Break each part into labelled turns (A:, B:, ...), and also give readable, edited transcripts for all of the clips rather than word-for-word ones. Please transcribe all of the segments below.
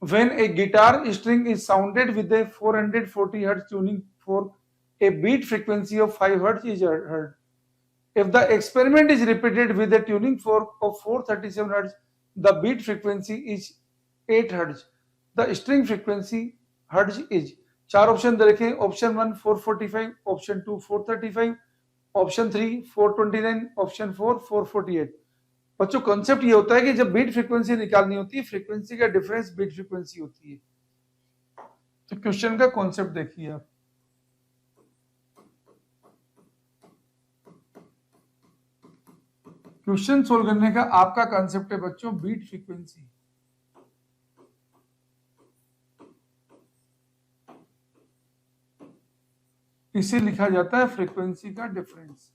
A: When a guitar string is sounded with a 440 Hz tuning fork, a beat frequency of 5 Hz is heard. If the experiment is repeated with a tuning fork of 437 Hz, the beat frequency is 8 Hz. The string frequency Hz is. चार option दे रखे, option 1 445, option 2 435, option 3 429, option 4 448। बच्चों concept ये होता है कि जब beat frequency निकालनी होती है, फ्रीक्वेंसी का डिफरेंस बीट फ्रीक्वेंसी होती है। तो क्वेश्चन का कॉन्सेप्ट देखिए आप। क्वेश्चन सोल्व करने का आपका कॉन्सेप्ट है बच्चों बीट फ्रीक्वेंसी। इसे लिखा जाता है फ्रीक्वेंसी का डिफरेंस।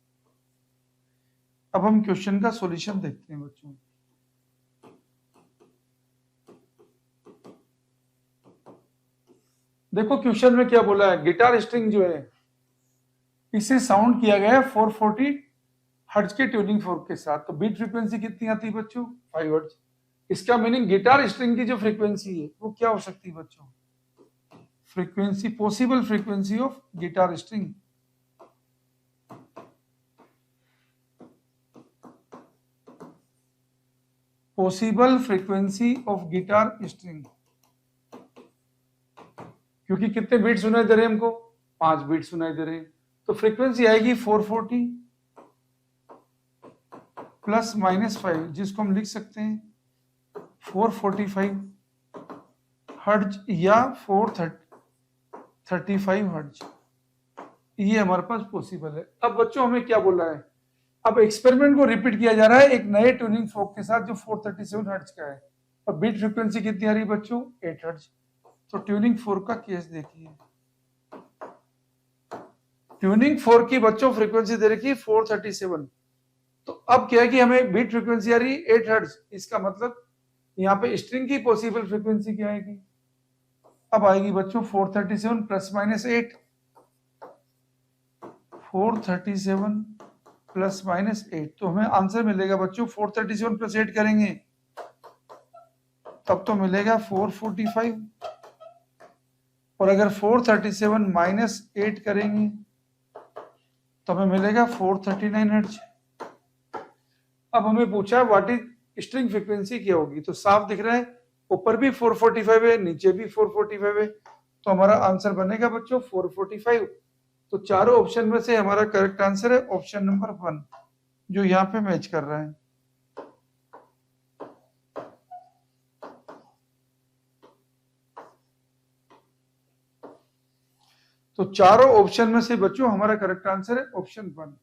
A: अब हम क्वेश्चन का सॉल्यूशन देखते हैं बच्चों। देखो क्वेश्चन में क्या बोला है, गिटार स्ट्रिंग जो है इसे साउंड किया गया है 440 हर्ट्ज के ट्यूनिंग फोर्क के साथ। तो बीट फ्रीक्वेंसी कितनी आती है बच्चों? 5 हर्ट्ज। इसका मीनिंग गिटार स्ट्रिंग की जो फ्रीक्वेंसी है वो क्या हो सकती है बच्चों? Frequency, possible frequency of guitar string. Possible frequency of guitar string, क्योंकि कितने बीट सुनाई दे रहे हैं हमको? 5 बीट सुनाई दे रहे हैं। तो फ्रीक्वेंसी आएगी 440 प्लस माइनस 5, जिसको हम लिख सकते हैं 445 हर्ट्ज या 435 हर्ट्ज। ये हमारे पास पॉसिबल है। अब बच्चों हमें क्या बोला है, अब एक्सपेरिमेंट को रिपीट किया जा रहा है एक नए ट्यूनिंग फोर्क के साथ जो 437 हर्ट्ज का है, और बीट फ्रीक्वेंसी कितनी आ रही है बच्चों? 8 हर्ट्ज। तो ट्यूनिंग फोर्क का केस देखिए। ट्यूनिंग फोर्क की बच्चों फ्रीक्वेंसी दे रखी है 437। तो अब क्या है कि हमें बीट फ्रीक्वेंसी आ रही है 8 हर्ट्ज। इसका मतलब यहाँ पे स्ट्रिंग की पॉसिबल फ्रीक्वेंसी क्या आएगी? अब आएगी बच्चों 437 प्लस माइनस 8, 437 प्लस माइनस 8। तो हमें आंसर मिलेगा बच्चों 437 प्लस 8 करेंगे तब तो मिलेगा 445, और अगर 437 माइनस 8 करेंगे तो हमें मिलेगा 439 हर्ट्ज। अब हमें पूछा है व्हाट इज स्ट्रिंग फ्रीक्वेंसी क्या होगी, तो साफ दिख रहा है ऊपर भी 445 है, नीचे भी 445 है, तो हमारा आंसर बनेगा बच्चों 445। तो चारों ऑप्शन में से हमारा करेक्ट आंसर है ऑप्शन नंबर 1, जो यहाँ पे मैच कर रहा है। तो चारों ऑप्शन में से बच्चों हमारा करेक्ट आंसर है ऑप्शन 1।